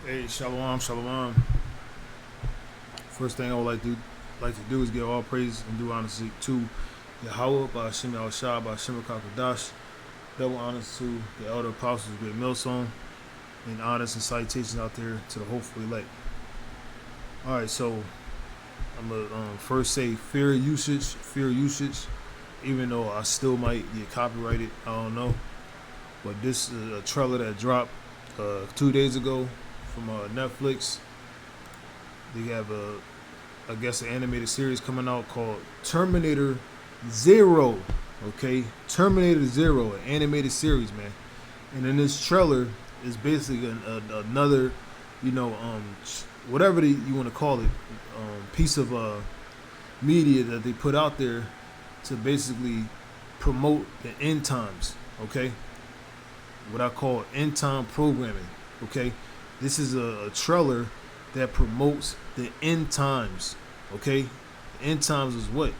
Hey, shalom, shalom. First thing I would like to do is give all praise and due honor to Yahweh by Hashem Al Shah by Hashem Kakadash. Double honors to the elder apostles, great millstone, and honors and citations out there to the hopeful elect. All right, so I'm gonna first say fair usage. Even though I still might get copyrighted, I don't know. But this is a trailer that dropped 2 days ago from Netflix. They have I guess, an animated series coming out called Terminator Zero. Okay, Terminator Zero, an animated series, man. And in this trailer is basically another, you know, whatever you want to call it, piece of media that they put out there to basically promote the end times. Okay, what I call end time programming. Okay, this is a trailer that promotes the end times. Okay, the end times is what?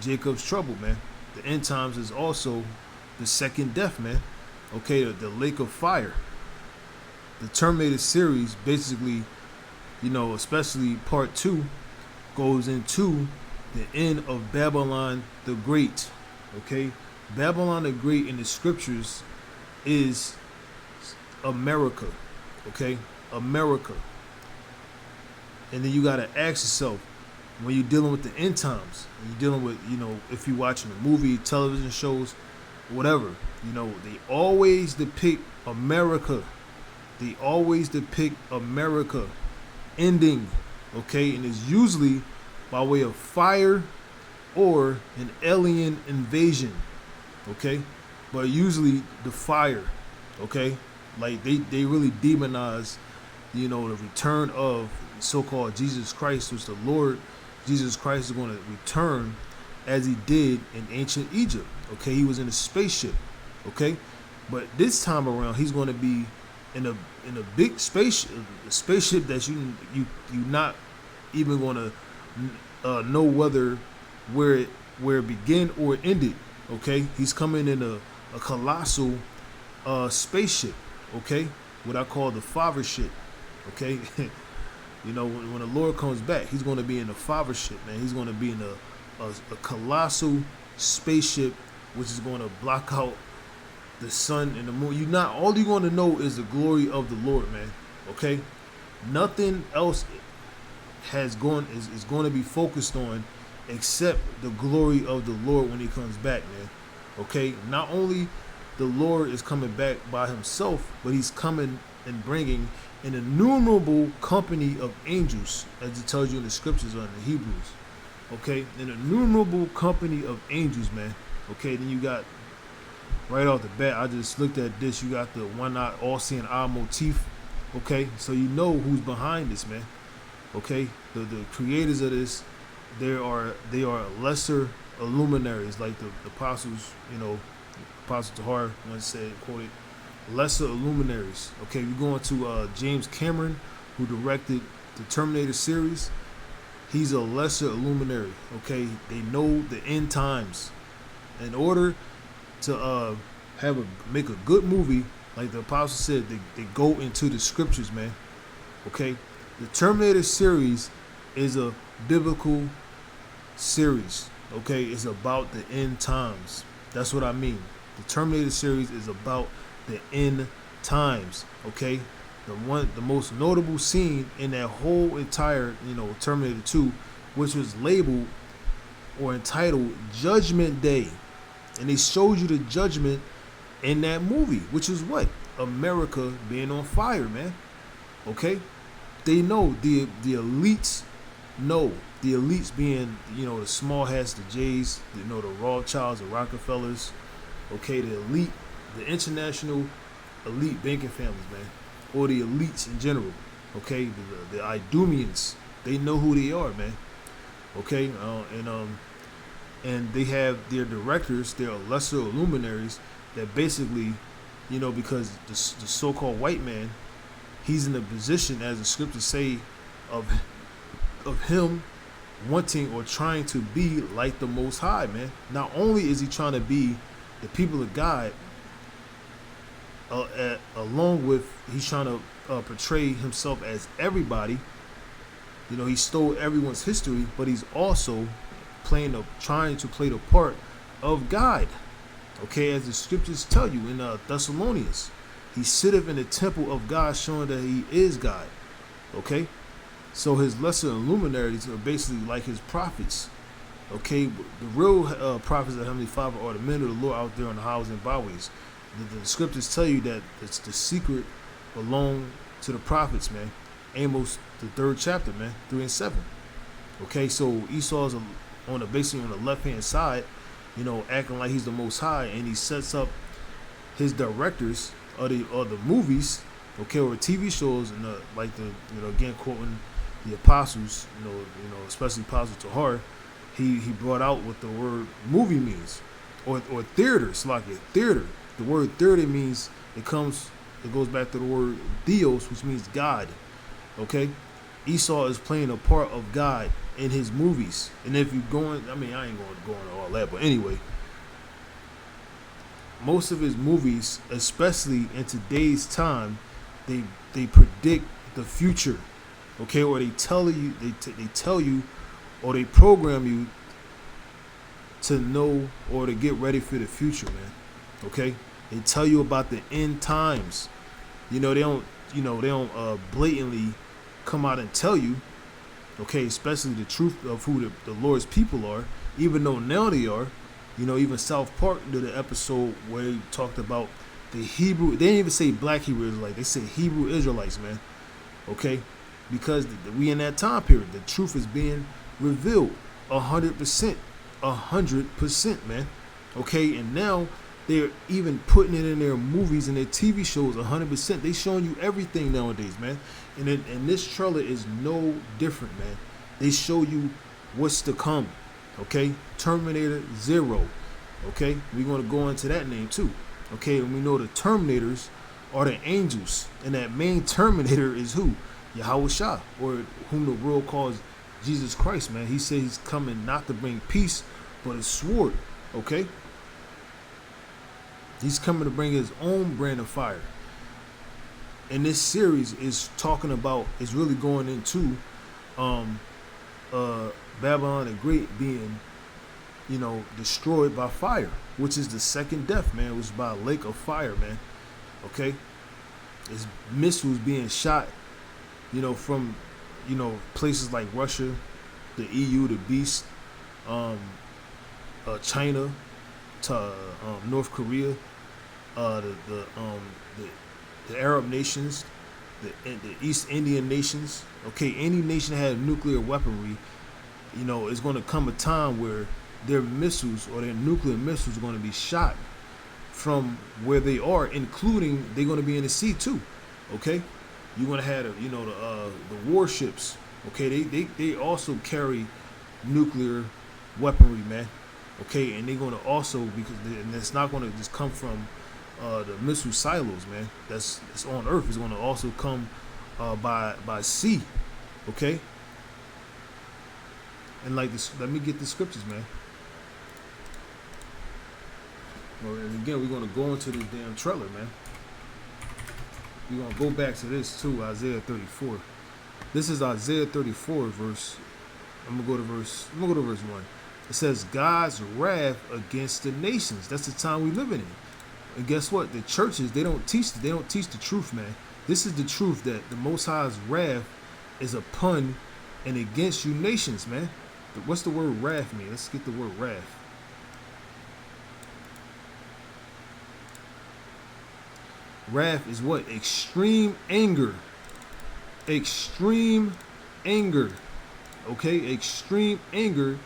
Jacob's trouble, man. The end times is also the second death, man. Okay, the lake of fire. The Terminator series basically, especially part two, goes into the end of Babylon the Great. Okay, Babylon the Great in the scriptures is America. Okay, America. And then you gotta ask yourself, when you're dealing with the end times, you're dealing with, if you're watching a movie, television shows, whatever, they always depict America. They always depict America ending, okay? And it's usually by way of fire or an alien invasion, okay? But usually the fire, okay? Like they really demonize, the return of so-called Jesus Christ, which the Lord Jesus Christ is going to return as he did in ancient Egypt. Okay, he was in a spaceship. Okay, but this time around he's going to be in a big spaceship, a spaceship that you not even going to know where it began or it ended. Okay, he's coming in a colossal spaceship. Okay, what I call the father ship. Okay, when the Lord comes back, he's going to be in a father ship, man. He's going to be in a colossal spaceship, which is going to block out the sun and the moon. All you're going to know is the glory of the Lord, man. Okay, nothing else is going to be focused on except the glory of the Lord when he comes back, man. Okay, not only the Lord is coming back by himself, but he's coming and bringing an innumerable company of angels, as it tells you in the scriptures or in the Hebrews. Okay, an innumerable company of angels, man. Okay, then you got, right off the bat, I just looked at this, you got the one-eye, all-seeing eye motif. Okay, so you know who's behind this, man. Okay, the creators of this, they are lesser illuminaries, like the apostles, Apostle Tahar once said, quoted, lesser illuminaries. Okay, we're going to James Cameron, who directed the Terminator series. He's a lesser illuminary. Okay, they know the end times. In order to make a good movie, like the apostle said, they go into the scriptures, man. Okay, the Terminator series is a biblical series. Okay, it's about the end times. That's what I mean. The Terminator series is about the end times. Okay, the most notable scene in that whole entire Terminator 2, which was labeled or entitled Judgment Day, and they showed you the judgment in that movie, which is what? America being on fire, man. Okay, they know the elites know, the elites being the small hats, the Jays, the Rothschilds, the Rockefellers. Okay, the elite, the international elite banking families, man, or the elites in general. Okay, the Idumeans, they know who they are, man. Okay, and they have their directors, their lesser luminaries that basically, because the so-called white man, he's in a position, as the scriptures say, of him wanting or trying to be like the Most High, man. Not only is he trying to be the people of God, along with he's trying to portray himself as everybody. You know, he stole everyone's history, but he's also trying to play the part of God. Okay, as the scriptures tell you in Thessalonians, he sitteth in the temple of God, showing that he is God. Okay, so his lesser luminaries are basically like his prophets. Okay, the real prophets of Heavenly Father are the men of the Lord out there on the highways and byways. The scriptures tell you that it's the secret belong to the prophets, man. Amos, the 3rd chapter, man, 3 and 7. Okay, so Esau's basically on the left hand side, you know, acting like he's the Most High, and he sets up his directors of the movies, okay, or TV shows, and again quoting the apostles, you know, especially Apostle Tahar, he brought out what the word movie means, or theater. It's like a theater. The word theater means it goes back to the word theos, which means God. Okay, Esau is playing a part of God in his movies, and if you're going, I mean, I ain't going to go into all that, but anyway, most of his movies, especially in today's time, they predict the future, okay, or they tell you or they program you to know or to get ready for the future, man. Okay, they tell you about the end times. You know, they don't blatantly come out and tell you, okay, especially the truth of who the Lord's people are, even though now they are. You know, even South Park did an episode where they talked about the Hebrew. They didn't even say black Hebrew Israelites. They said Hebrew Israelites, man. Okay, because we in that time period, the truth is being revealed 100%, 100%, man. Okay, and now they're even putting it in their movies and their TV shows 100%. They showing you everything nowadays, man. And this trailer is no different, man. They show you what's to come. Okay, Terminator 0. Okay, we're going to go into that name too. Okay, and we know the Terminators are the angels, and that main Terminator is who? Yahweh Shah, or whom the world calls Jesus Christ, man. He said he's coming not to bring peace, but a sword. Okay, he's coming to bring his own brand of fire. And this series is really going into Babylon the Great being, you know, destroyed by fire, which is the second death, man. It was by a lake of fire, man. Okay, it's missiles being shot, you know, from, you know, places like Russia, the EU, the Beast, China, to North Korea, the Arab nations, the East Indian nations. Okay, any nation that had nuclear weaponry, you know, it's going to come a time where their missiles or their nuclear missiles are going to be shot from where they are, including they're going to be in the sea too. Okay, you're going to have the warships. Okay, they also carry nuclear weaponry, man. Okay, and they're going to also, and it's not going to just come from the missile silos, man. It's on Earth. It's going to also come by sea. Okay. And like this, let me get the scriptures, man. Well, and again, we're going to go into this damn trailer, man. We're going to go back to this too, Isaiah 34. This is Isaiah 34 verse. I'm gonna go to verse 1. It says, God's wrath against the nations. That's the time we living in. And guess what? The churches, they don't teach the truth, man. This is the truth, that the Most High's wrath is upon and against you nations, man. What's the word wrath mean? Let's get the word wrath. Wrath is what? Extreme anger. Extreme anger. Okay? Extreme anger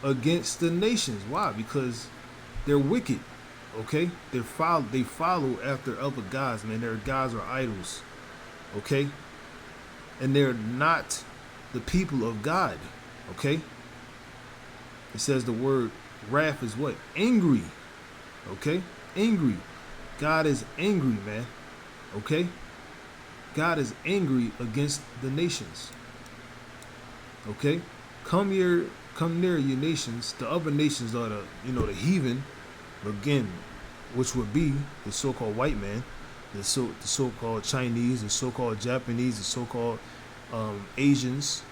against the nations. Why? Because they're wicked. Okay? They follow after other gods, man. Their gods are idols. Okay? And they're not the people of God. Okay? It says the word wrath is what? Angry. Okay? Angry. God is angry, man. Okay? God is angry against the nations. Okay? Come near, you nations. The other nations are the heathen, again, which would be the so-called white man. the so-called Chinese, the so-called Japanese, the so-called Asians,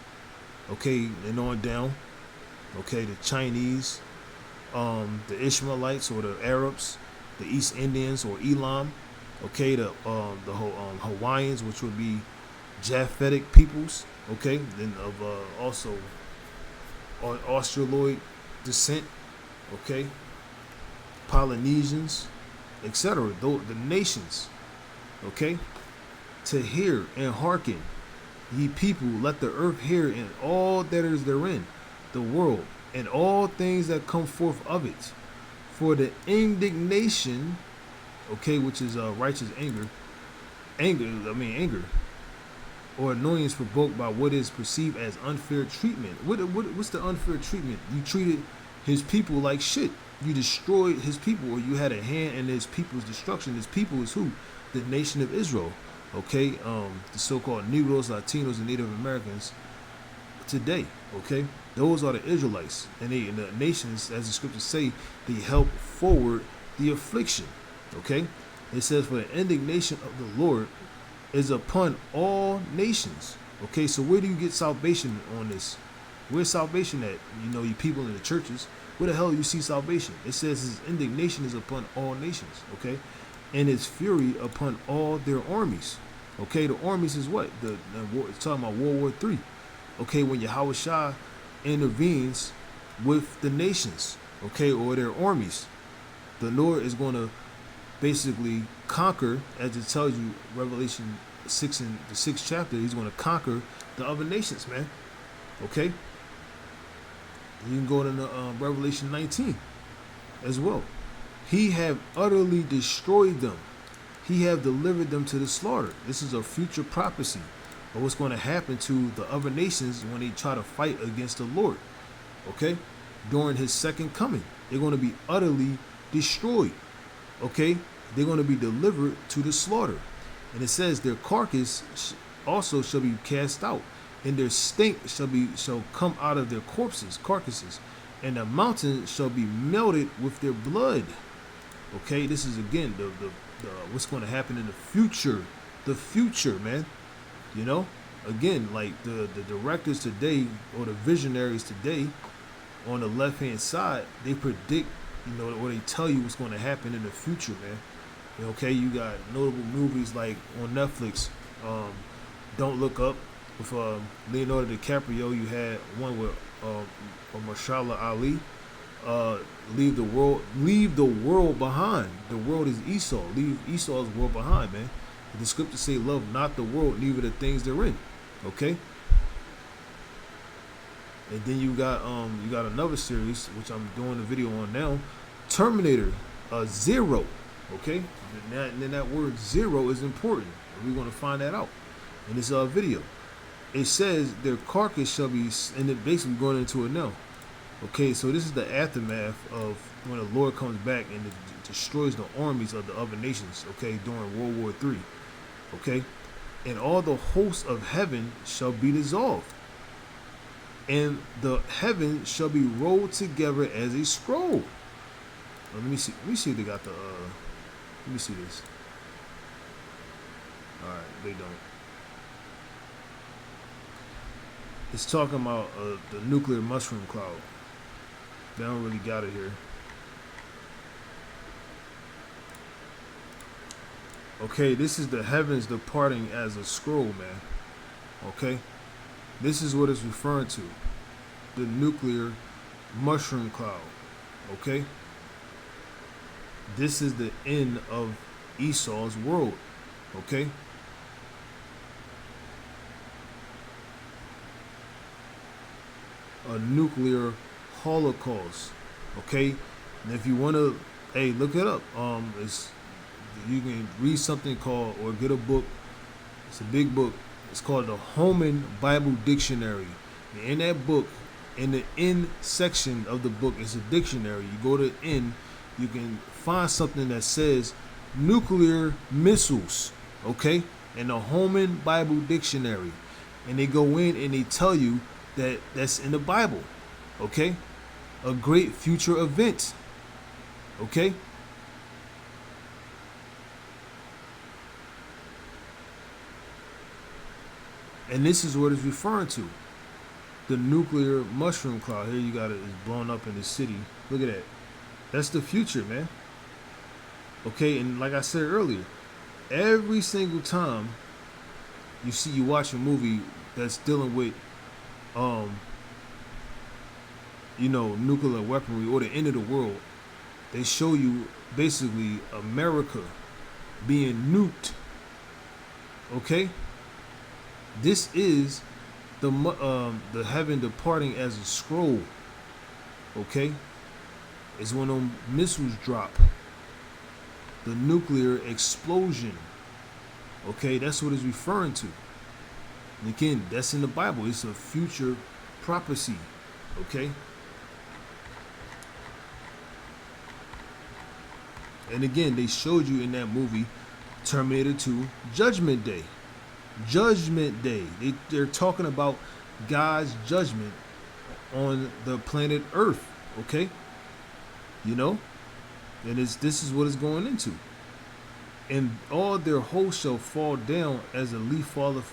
okay, and on down, okay, the Chinese, the Ishmaelites or the Arabs, the East Indians or Elam, okay, the Hawaiians, which would be Japhetic peoples, okay, then of also on Australoid descent, okay, Polynesians, etc. The nations, okay, to hear and hearken, ye people, let the earth hear and all that is therein, the world, and all things that come forth of it. For the indignation, okay, which is righteous anger, or annoyance provoked by what is perceived as unfair treatment. What's the unfair treatment? You treated his people like shit. You destroyed his people, or you had a hand in his people's destruction. His people is who? The nation of Israel. Okay, the so-called Negroes, Latinos, and Native Americans today. Okay, those are the Israelites, and the nations, as the scriptures say, they help forward the affliction. Okay, it says, for the indignation of the Lord is upon all nations. Okay, so where do you get salvation on this? Where's salvation at? You know, you people in the churches. Where the hell you see salvation? It says his indignation is upon all nations. Okay, and his fury upon all their armies. Okay, the armies is what? It's talking about World War III. Okay, when Yahweh Shah intervenes with the nations, okay, or their armies, the Lord is going to basically conquer, as it tells you, Revelation 6 in the 6th chapter, he's going to conquer the other nations, man. Okay? You can go to Revelation 19 as well. He have utterly destroyed them. He have delivered them to the slaughter. This is a future prophecy of what's going to happen to the other nations when they try to fight against the Lord. Okay? During his second coming. They're going to be utterly destroyed. Okay? They're going to be delivered to the slaughter. And it says their carcass also shall be cast out, and their stink shall come out of their carcasses, and the mountain shall be melted with their blood. Okay, this is again the what's going to happen in the future. The future, man. You know, again, like the directors today or the visionaries today on the left hand side, they predict, you know, or they tell you what's going to happen in the future, man. Okay, you got notable movies like on Netflix, Don't Look Up with Leonardo DiCaprio. You had one with Mahershala Ali. Leave the world behind. The world is Esau. Leave Esau's world behind, man. The scriptures say, "Love not the world, neither the things therein." Okay. And then you got another series which I'm doing a video on now, Terminator Zero. Okay, and then that word zero is important. We're going to find that out in this video. It says their carcass shall be, and it basically going into it now. Okay, so this is the aftermath of when the Lord comes back and it destroys the armies of the other nations. Okay, during World War III. Okay, and all the hosts of heaven shall be dissolved, and the heaven shall be rolled together as a scroll. Let me see if they got the. Let me see this. All right, they don't. It's talking about the nuclear mushroom cloud. They don't really got it here. Okay, this is the heavens departing as a scroll, man. Okay, this is what it's referring to. The nuclear mushroom cloud. Okay. This is the end of Esau's world. Okay. A nuclear holocaust. Okay. And if you want to, hey, look it up. You can read something called, or get a book. It's a big book. It's called the Holman Bible Dictionary. And in that book, in the end section of the book, it's a dictionary. You go to end, you can find something that says nuclear missiles, okay? In the Holman Bible Dictionary. And they go in and they tell you that that's in the Bible, okay? A great future event, okay? And this is what it's referring to. The nuclear mushroom cloud. Here you got it. It's blown up in the city. Look at that. That's the future, man. Okay, and like I said earlier, every single time you watch a movie that's dealing with um nuclear weaponry or the end of the world, they show you basically America being nuked. Okay, this is the heaven departing as a scroll. Okay, it's when them missiles drop, the nuclear explosion. Okay, that's what it's referring to. And again, that's in the Bible. It's a future prophecy. Okay. And again, they showed you in that movie, Terminator 2, Judgment Day. Judgment Day. They're talking about God's judgment on the planet Earth. Okay. And this is what it's going into. And all their hosts shall fall down as a leaf falleth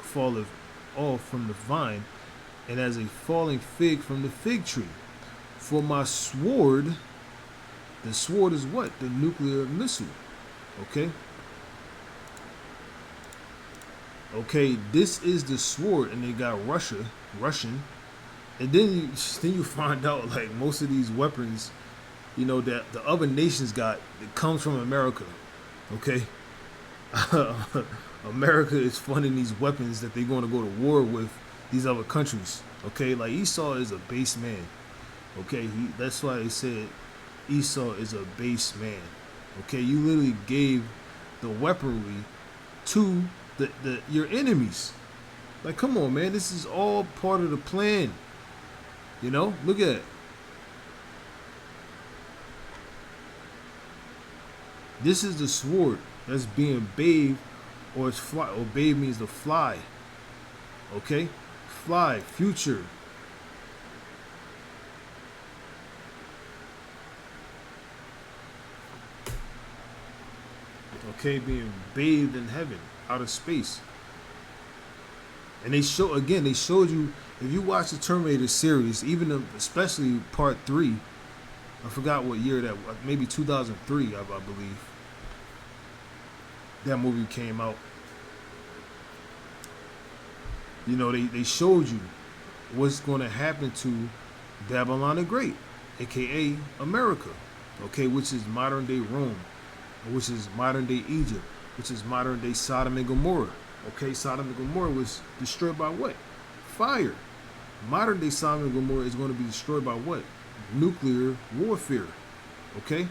falleth off from the vine, and as a falling fig from the fig tree. For my sword, the sword is what? The nuclear missile. Okay. Okay, this is the sword, and they got Russian, and then you find out like most of these weapons, that the other nations got, it comes from America. Okay. America is funding these weapons that they're going to go to war with these other countries. Okay, like Esau is a base man. Okay, that's why they said Esau is a base man. Okay, you literally gave the weaponry to your enemies. Like, come on, man, this is all part of the plan. Look at it. This is the sword that's being bathed, or it's fly. Or bathe means to fly. Okay, fly, future. Okay, being bathed in heaven, out of space. And they showed you, if you watch the Terminator series, especially part 3, I forgot what year that was, maybe 2003, I believe. That movie came out. They showed you what's going to happen to Babylon the Great, aka America, okay, which is modern day Rome, which is modern day Egypt, which is modern day Sodom and Gomorrah. Okay, Sodom and Gomorrah was destroyed by what? Fire. Modern day Sodom and Gomorrah is going to be destroyed by what? Nuclear warfare. Okay.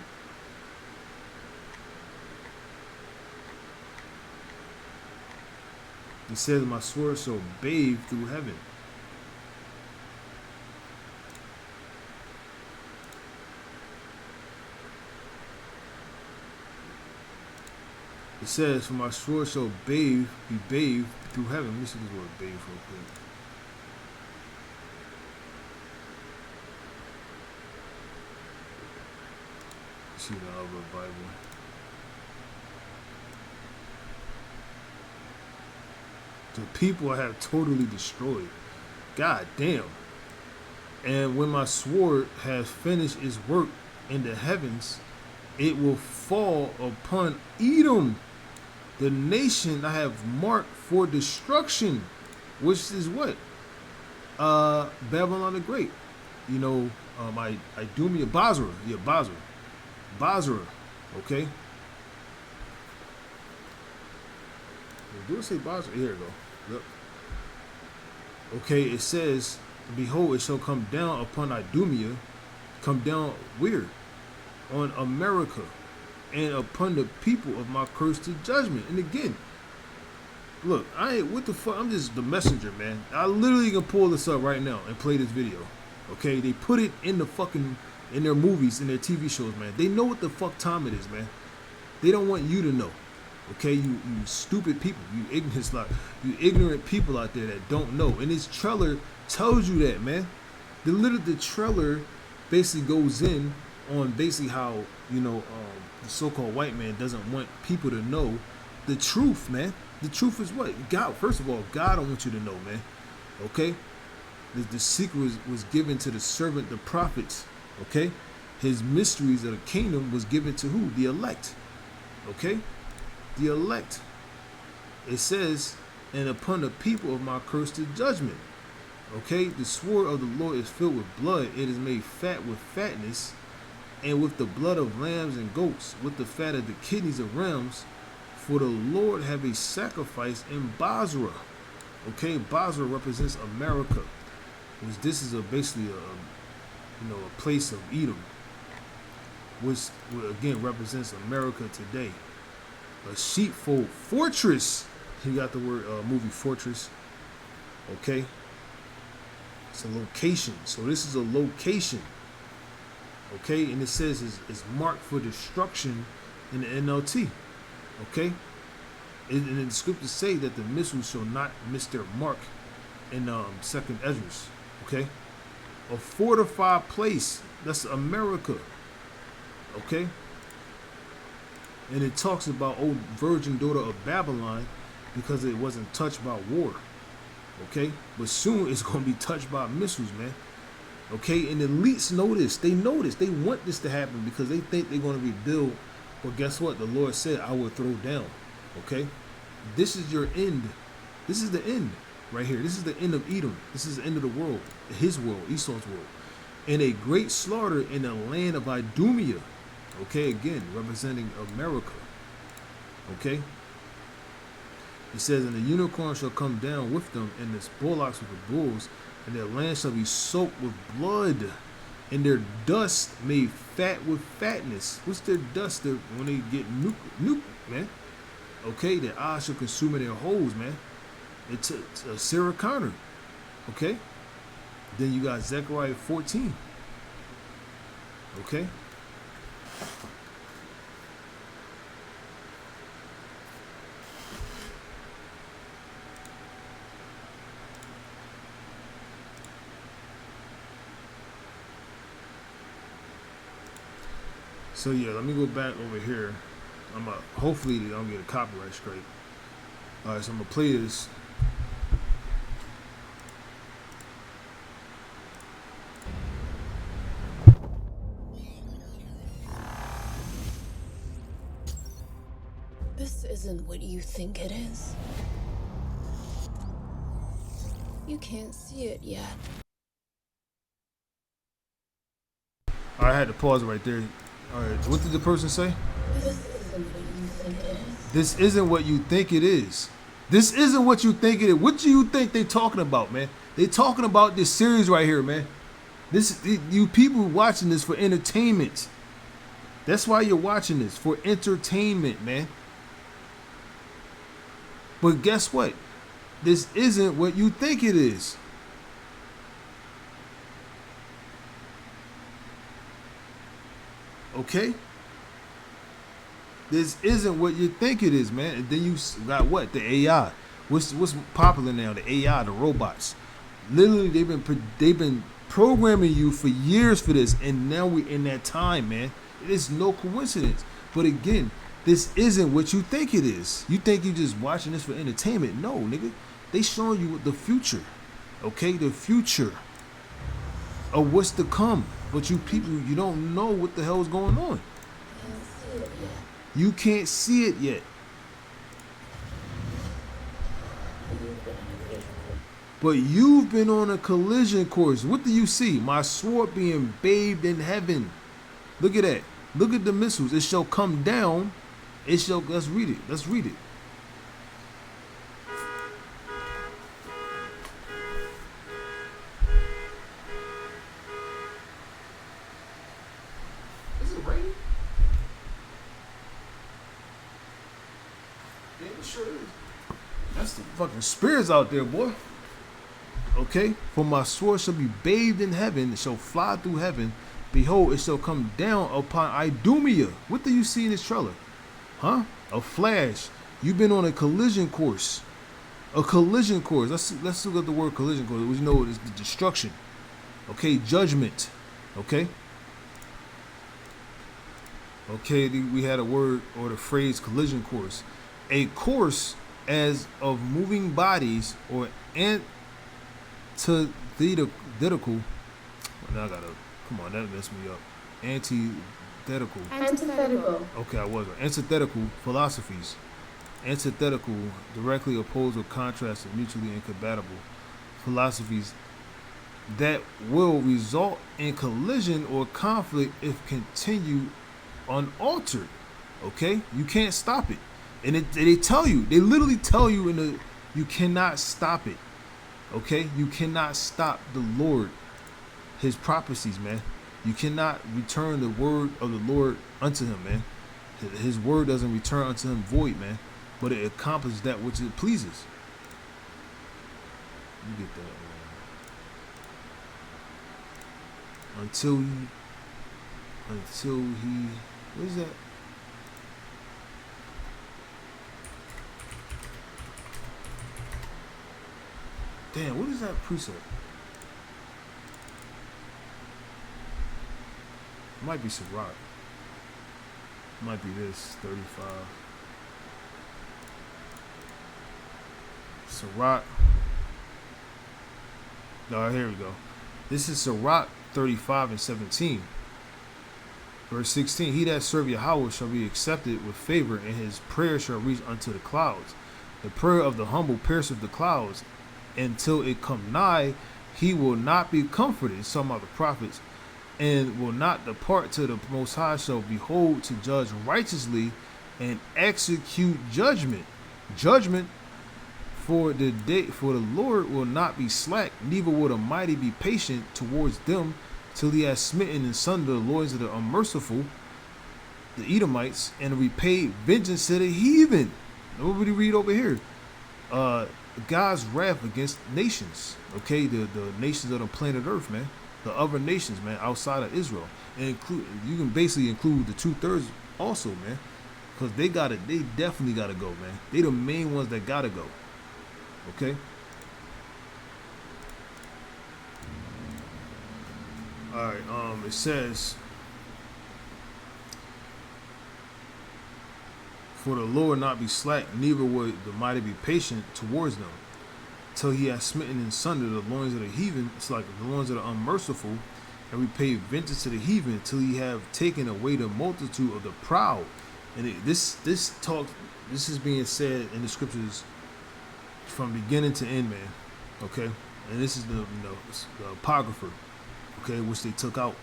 He says, my sword shall bathe through heaven. It says, for my sword shall be bathed through heaven. Let me see this word bathe real quick. See the other Bible. The people I have totally destroyed. God damn. And when my sword has finished its work in the heavens, it will fall upon Edom, the nation I have marked for destruction, which is what? Babylon the Great. Idumea, Basra. Yeah, Basra. Okay. Do it say Basra? Here we go. Yep. Okay, it says, behold, it shall come down upon Idumea. Come down where? On America, and upon the people of my curse to judgment. And again, look, what the fuck? I'm just the messenger, man. I literally can pull this up right now and play this video. Okay, they put it in in their movies, in their TV shows, man. They know what the fuck time it is, man. They don't want you to know. Okay, you stupid people, you ignorant people out there that don't know. And this trailer tells you that, man. The trailer basically goes in on basically how the so-called white man doesn't want people to know the truth, man. The truth is what? God, first of all, God don't want you to know, man. Okay? The secret was given to the servant, the prophets. Okay? His mysteries of the kingdom was given to who? The elect. Okay? The elect. It says, and upon the people of my curse to judgment. Okay? The sword of the Lord is filled with blood. It is made fat with fatness, and with the blood of lambs and goats, with the fat of the kidneys of rams. For the Lord have a sacrifice in Basra. Okay? Basra represents America. This is basically a place of Edom, which again represents America today. A sheepfold fortress. He got the word movie Fortress. Okay, it's a location. So this is a location. Okay, and it says it's marked for destruction in the NLT. Okay, and the scriptures say that the missiles shall not miss their mark in Second Esdras. Okay, a fortified place. That's America. Okay, and it talks about old virgin daughter of Babylon because it wasn't touched by war. Okay, but soon it's going to be touched by missiles, man. Okay, and the elites know this. They know this. They want this to happen because they think they're going to rebuild. But guess what? The Lord said, I will throw down. Okay, this is your end. This is the end right here. This is the end of Edom. This is the end of the world, his world, Esau's world. And a great slaughter in the land of Idumea. Okay, again, representing America. Okay. It says, and the unicorn shall come down with them, and the bullocks with the bulls, and their land shall be soaked with blood, and their dust made fat with fatness. What's their dust? When they get nuked, man. Okay, their eyes shall consume in their holes, man. It's Sarah Connor. Okay. Then you got Zechariah 14. Okay. So yeah, let me go back over here. Hopefully they don't get a copyright strike. All right, so I'm gonna play this. This isn't what you think it is. You can't see it yet. I had to pause right there. All right, what did the person say? This isn't what you think it is. This isn't what you think it is. This isn't what you think it is. What do you think they talking about, man? They talking about this series right here, man. You people watching this for entertainment. That's why you're watching this, for entertainment, man. But guess what? This isn't what you think it is. Okay? This isn't what you think it is, man. And then you got what? The AI. What's popular now? The AI, the robots. Literally, they've been programming you for years for this, and now we're in that time, man. It's no coincidence. But again, this isn't what you think it is. You think you're just watching this for entertainment. No, nigga. They showing you the future. Okay? The future of what's to come. But you people, you don't know what the hell is going on. You can't see it yet. But you've been on a collision course. What do you see? My sword being bathed in heaven. Look at that. Look at the missiles. It shall come down. It shall, let's read it. Let's read it. Is it raining? Yeah, it sure is. That's the fucking spirits out there, boy. Okay? For my sword shall be bathed in heaven. It shall fly through heaven. Behold, it shall come down upon Idumea. What do you see in this trailer? Huh? A flash. You've been on a collision course. A collision course. Let's look at the word collision course. We know it's the destruction. Okay, judgment. Okay. Okay, we had a word or the phrase collision course. A course as of moving bodies or antithetical. Now I gotta, come on, that messed me up. Antithetical. Antithetical. Okay, I was right. Antithetical philosophies. Antithetical, directly opposed or contrast to mutually incompatible philosophies that will result in collision or conflict if continued unaltered. Okay, you can't stop it, and they tell you, they literally tell you you cannot stop it. Okay, you cannot stop the Lord, His prophecies, man. You cannot return the word of the Lord unto Him, man. His word doesn't return unto Him void, man, but it accomplishes that which it pleases. You get that, man. Until he, what is that? Damn, what is that precept? It might be Sirach. It might be this, 35. Sirach. No, here we go. This is Sirach 35 and 17. Verse 16, he that serve Yahweh shall be accepted with favor, and his prayer shall reach unto the clouds. The prayer of the humble pierceth the clouds, until it come nigh, he will not be comforted. Some of the prophets, and will not depart till the Most High shall behold to judge righteously and execute judgment. Judgment, for the Lord will not be slack, neither will the mighty be patient towards them, till he has smitten in sunder the lords of the unmerciful, the Edomites, and repaid vengeance to the heathen. Nobody read over here. God's wrath against nations. Okay, the nations of the planet Earth, man. The other nations, man, outside of Israel, and you can basically include the 2/3 also, man, because they definitely gotta go, man. They the main ones that gotta go. Okay. All right. It says, "For the Lord not be slack, neither will the mighty be patient towards them, till he has smitten in sunder the loins of the heathen." It's like the loins of the unmerciful, and repaid vengeance to the heathen, till he have taken away the multitude of the proud. And this is being said in the scriptures from beginning to end, man. Okay, and this is the apocrypha, okay, which they took out,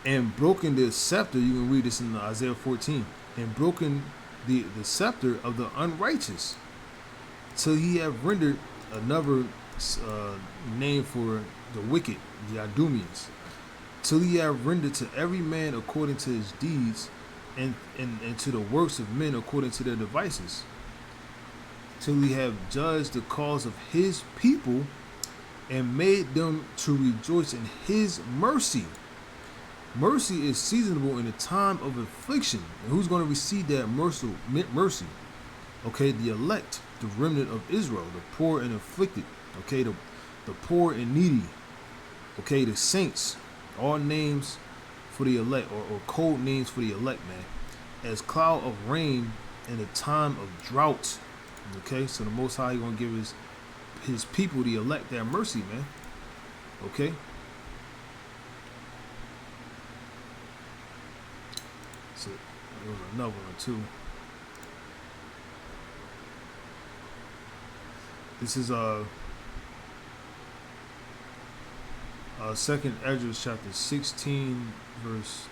and broken the scepter. You can read this in Isaiah 14, and broken the scepter of the unrighteous, till he have rendered another name for the wicked, the Idumeans, till he have rendered to every man according to his deeds, and to the works of men according to their devices, till he have judged the cause of his people, and made them to rejoice in his mercy. Mercy is seasonable in the time of affliction. And who's going to receive that mercy? Okay, the elect, the remnant of Israel, the poor and afflicted. Okay, the poor and needy. Okay, the saints. All names for the elect, or code names for the elect, man. As cloud of rain in the time of drought. Okay, so the Most High going to give his people, the elect, that mercy, man. Okay. So there was another one too. This is Second Ezra chapter 16 verse.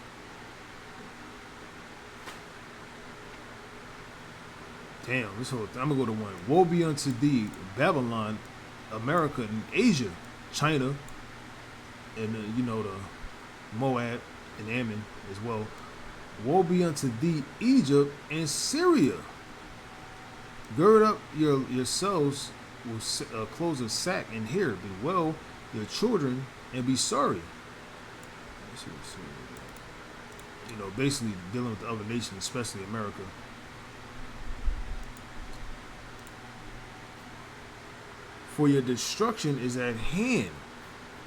Damn, this whole thing. I'm gonna go to one. Woe be unto thee, Babylon, America, and Asia, China, and the Moab and Ammon as well. Woe be unto thee, Egypt and Syria. Gird up yourselves with clothes of sack and hair. Bewail your children and be sorry. Basically dealing with the other nations, especially America. For your destruction is at hand.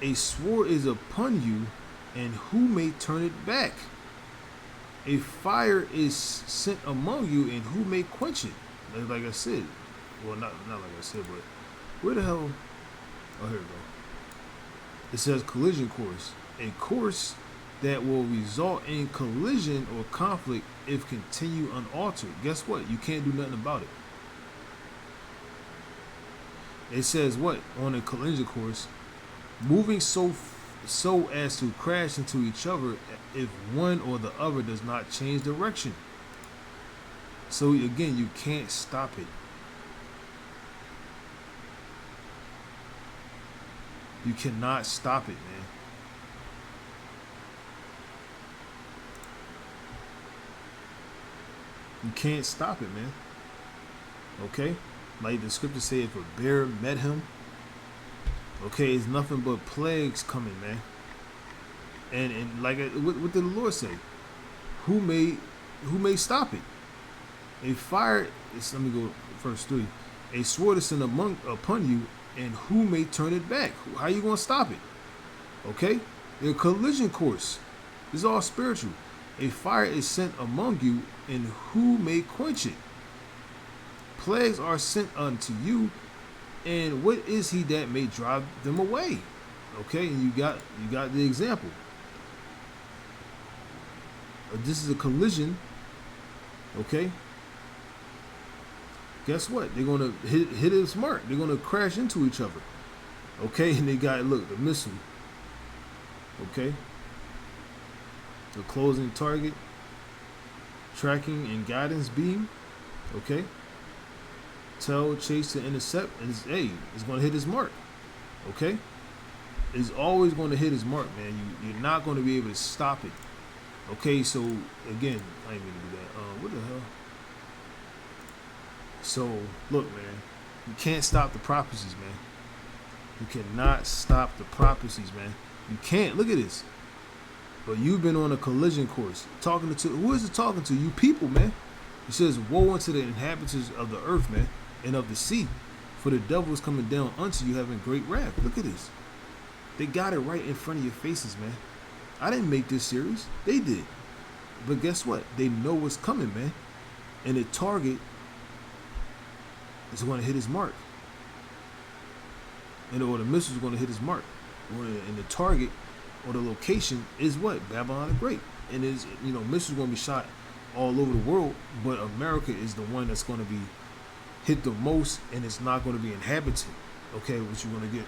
A sword is upon you, and who may turn it back? A fire is sent among you, and who may quench it? Like I said, well, not like I said, but where the hell? Oh, here we go. It says collision course, a course that will result in collision or conflict if continue unaltered. Guess what? You can't do nothing about it. It says what on a collision course, moving so as to crash into each other if one or the other does not change direction. So again, you can't stop it. You cannot stop it, man. You can't stop it, man. Okay? Like the scripture said, if a bear met him, okay, it's nothing but plagues coming, man. And like what did the Lord say? Who may stop it? A fire. Let me go verse 3. A sword is sent upon you, and who may turn it back? How you gonna stop it? Okay, a collision course. It's all spiritual. A fire is sent among you, and who may quench it? Plagues are sent unto you, and what is he that may drive them away? Okay, and you got the example. This is a collision. Okay. Guess what? They're gonna hit it smart. They're gonna crash into each other. Okay, and they got look the missile. Okay. The closing target, tracking and guidance beam. Okay. Tell chase to intercept, and it's gonna hit his mark. Okay. It's always gonna hit his mark, man. You're not gonna be able to stop it. Okay, so again, I ain't gonna do that. What the hell? So look, man, you can't stop the prophecies, man. You cannot stop the prophecies, man. You can't. Look at this. But you've been on a collision course. Talking to who is it talking to? You people, man. It says, woe unto the inhabitants of the earth, man, and of the sea. For the devil is coming down unto you having great wrath. Look at this. They got it right in front of your faces, man. I didn't make this series. They did. But guess what? They know what's coming, man. And the target is going to hit his mark. Or the missile is going to hit his mark. And the target or the location is what? Babylon the Great. And is missiles going to be shot all over the world, but America is the one that's going to be hit the most, and it's not going to be inhabited. Okay, which you're going to get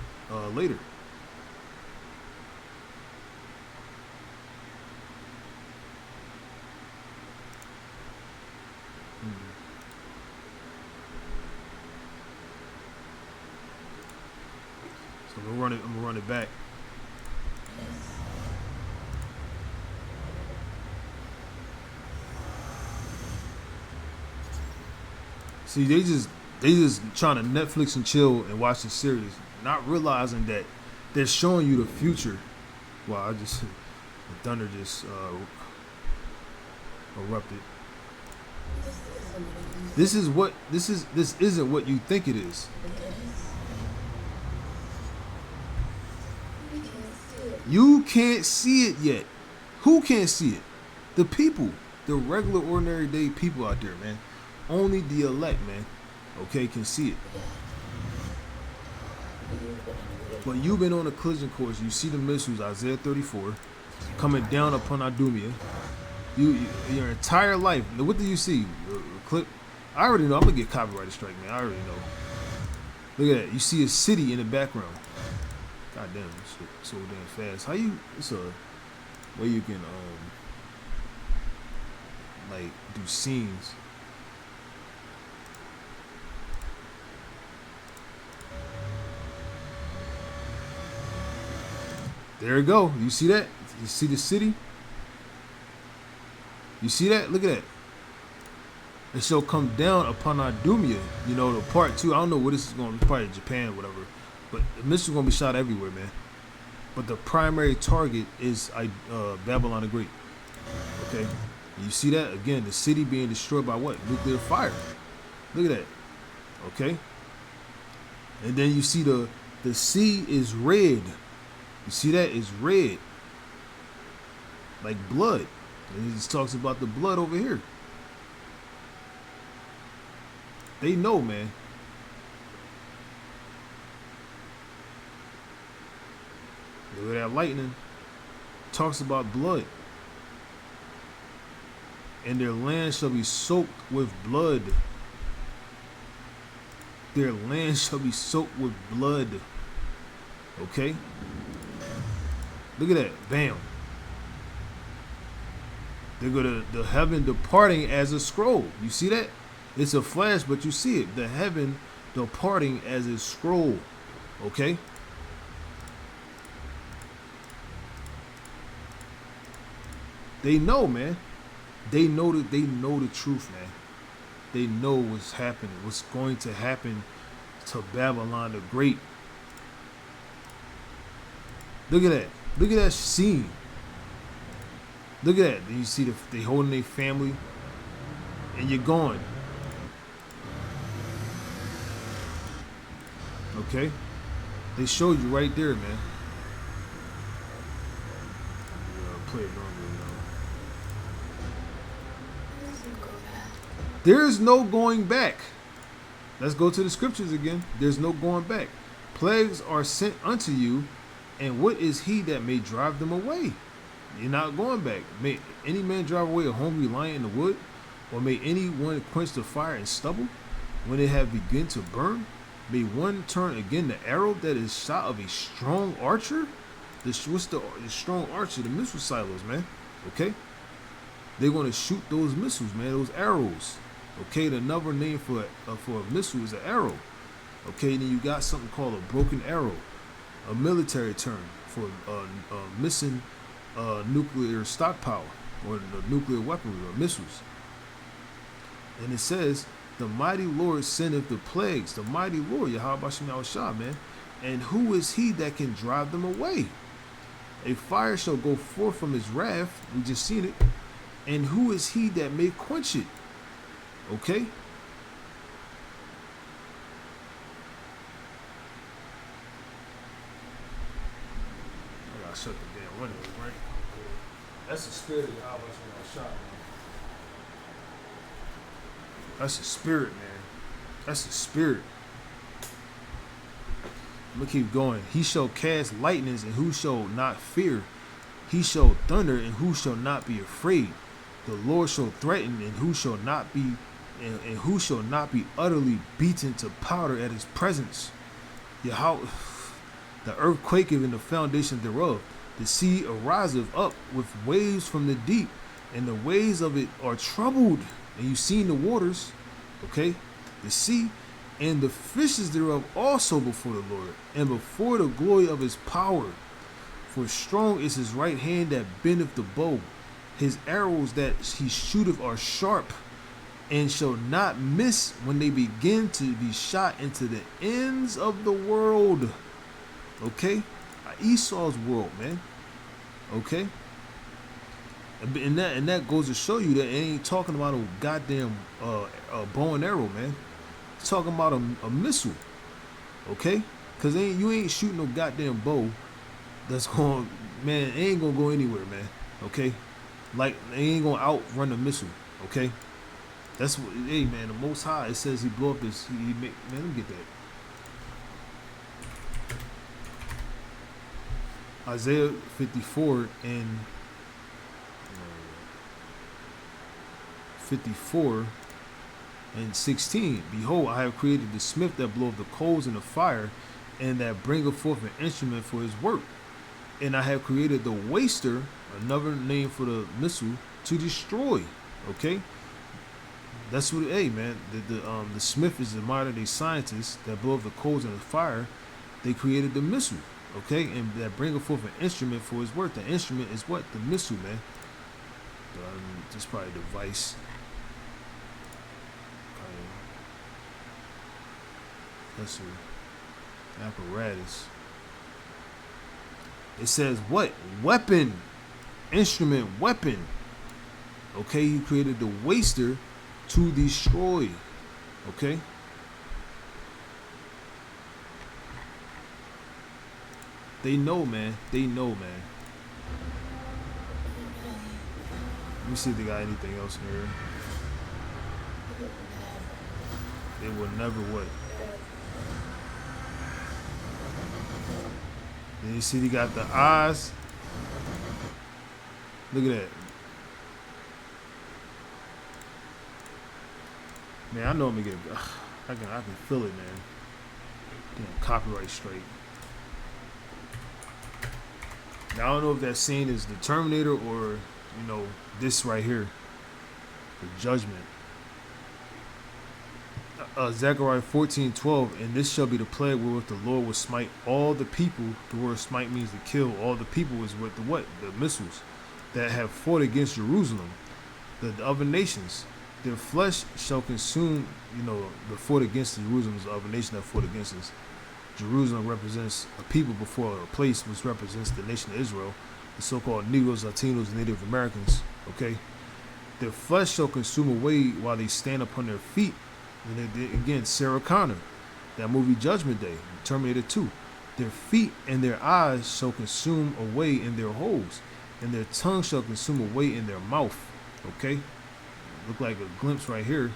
later. So I'm gonna run it back. See, they just trying to Netflix and chill and watch the series, not realizing that they're showing you the future. Wow, the thunder just erupted. This isn't what you think it is. You can't see it yet. Who can't see it? The people, the regular, ordinary day people out there, man. Only the elect, man, okay, can see it. But you've been on a collision course. You see the missiles, Isaiah 34, coming down upon Idumea. Your entire life. What do you see? A clip. I already know. I'm gonna get copyrighted strike, man. I already know. Look at that. You see a city in the background. God damn, this shit so damn fast. How you? It's a way you can like do scenes. There you go. You see that? You see the city? You see that? Look at that. It shall come down upon Idumea. You know, the part 2. I don't know what this is going to be. Probably Japan or whatever. But the missile's going to be shot everywhere, man. But the primary target is Babylon the Great. Okay? You see that? Again, the city being destroyed by what? Nuclear fire. Look at that. Okay? And then you see the sea is red. You see that? It's red. Like blood. And he just talks about the blood over here. They know, man. Look at that lightning. Talks about blood. And their land shall be soaked with blood. Their land shall be soaked with blood. Okay? Look at that. Bam. They're going to the heaven departing as a scroll. You see that? It's a flash, but you see it. The heaven departing as a scroll. Okay? They know, man. They know the truth, man. They know what's happening, what's going to happen to Babylon the Great. Look at that. Look at that scene. Look at that. Then you see they holding their family, and you're gone. Okay? They showed you right there, man. Play it normally now. There is no going back. Let's go to the scriptures again. There's no going back. Plagues are sent unto you, and what is he that may drive them away? You're not going back. May any man drive away a hungry lion in the wood? Or may any one quench the fire and stubble when it have begun to burn? May one turn again the arrow that is shot of a strong archer? What's the strong archer? The missile silos, man. Okay? They're going to shoot those missiles, man. Those arrows. Okay? Another name for a missile is an arrow. Okay? Then you got something called a broken arrow. A military term for missing nuclear stockpile or nuclear weaponry or missiles. And it says, the mighty Lord sendeth the plagues. The mighty Lord, Yahweh Shem Yahushua, man. And who is he that can drive them away? A fire shall go forth from his wrath. We just seen it. And who is he that may quench it? Okay? I gotta shut the damn window, right? That's the spirit of Yahweh Shem Yahushua, man. That's the spirit, man. That's the spirit. I'm gonna keep going. He shall cast lightnings, and who shall not fear? He shall thunder, and who shall not be afraid? The Lord shall threaten, and who shall not be, and who shall not be utterly beaten to powder at his presence? Yahweh, the earth quaketh in the foundation thereof. The sea ariseth up with waves from the deep, and the waves of it are troubled. And you seen the waters, okay? The sea and the fishes thereof also before the Lord, and before the glory of his power. For strong is his right hand that bendeth the bow. His arrows that he shooteth are sharp, and shall not miss when they begin to be shot into the ends of the world. Okay? Esau's world, man. Okay? And that goes to show you that it ain't talking about a goddamn bow and arrow, man. It's talking about a missile, okay? Because you ain't shooting no goddamn bow that's going, man, it ain't going to go anywhere, man, okay? Like, it ain't going to outrun a missile, okay? That's what, hey, man, the Most High, it says he blew up this, man, let me get that. Isaiah 54 and 54 and 16. Behold, I have created the smith that bloweth the coals in the fire, and that bringeth forth an instrument for his work. And I have created the waster, another name for the missile, to destroy. Okay, that's what. Hey, man, the smith is the modern day scientist that bloweth the coals in the fire. They created the missile. Okay, and that bringeth forth an instrument for his work. The instrument is what? The missile, man. Just probably a device. That's an apparatus. It says what? Weapon. Instrument, weapon. Okay, he created the waster to destroy. Okay. They know, man. They know, man. Let me see if they got anything else in here. They will never what? Then you see he got the eyes. Look at that. Man, I know I'm gonna get. I can feel it, man. Damn, copyright straight. Now I don't know if that scene is the Terminator or this right here, the Judgment. Zechariah 14:12, and this shall be the plague wherewith the Lord will smite all the people. The word smite means to kill. All the people is with the what? The missiles that have fought against Jerusalem, the other nations. Their flesh shall consume, the fought against Jerusalem is the other nation that fought against us. Jerusalem represents a people before a place, which represents the nation of Israel, the so-called Negroes, Latinos, and Native Americans. Okay, their flesh shall consume away while they stand upon their feet. And again, Sarah Connor, that movie Judgment Day, Terminator 2. Their feet and their eyes shall consume away in their holes, and their tongue shall consume away in their mouth. Okay, look like a glimpse right here.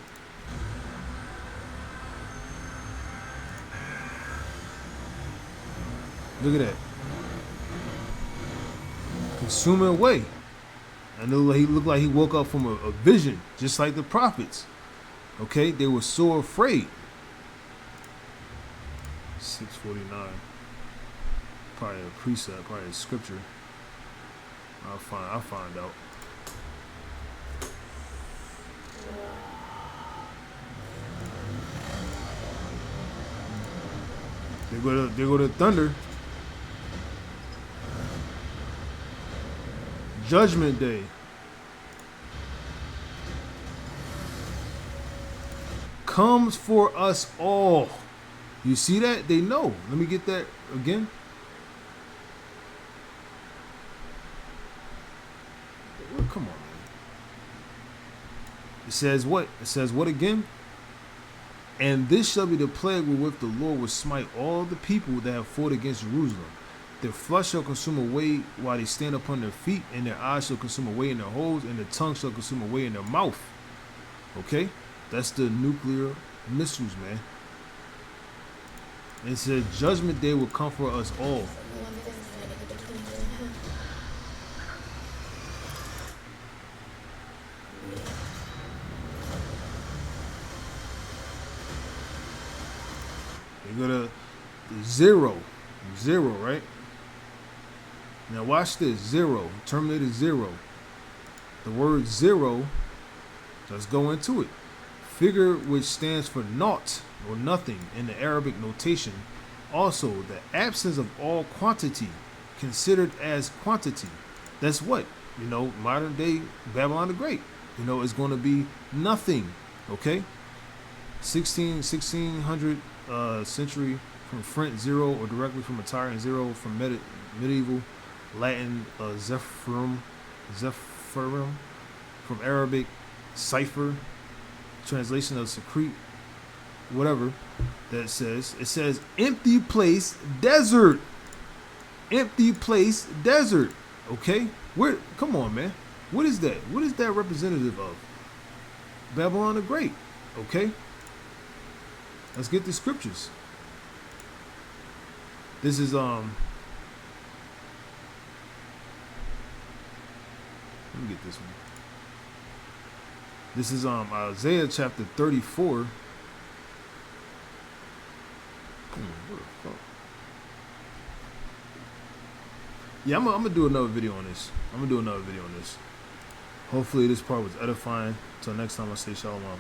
Look at that. Consuming away. And he looked like he woke up from a vision, just like the prophets. Okay, they were so afraid. 649. Probably a precept, probably a scripture. I'll find out. There go the thunder. Judgment Day. Comes for us all. You see that? They know. Let me get that again. Come on, man. It says what? It says what again? And this shall be the plague wherewith the Lord will smite all the people that have fought against Jerusalem. Their flesh shall consume away while they stand upon their feet, and their eyes shall consume away in their holes, and their tongue shall consume away in their mouth. Okay? That's the nuclear missiles, man. It said Judgment Day will come for us all. You go to zero, right? Now watch this, zero, Terminator 0. The word zero, let's go into it. Figure which stands for naught or nothing in the Arabic notation. Also, the absence of all quantity considered as quantity. That's what, modern day Babylon the Great. It's going to be nothing, okay? 1600 century from French zero, or directly from Italian zero, from medieval Latin Zephyrum, from Arabic cipher, translation of secrete, whatever that says. It says empty place, desert. Empty place, desert. Okay? Come on, man. What is that? What is that representative of? Babylon the Great. Okay? Let's get the scriptures. This is let me get this one. This is Isaiah chapter 34. What the fuck? Yeah, I'm gonna do another video on this. Hopefully this part was edifying. Until next time, I say shalom.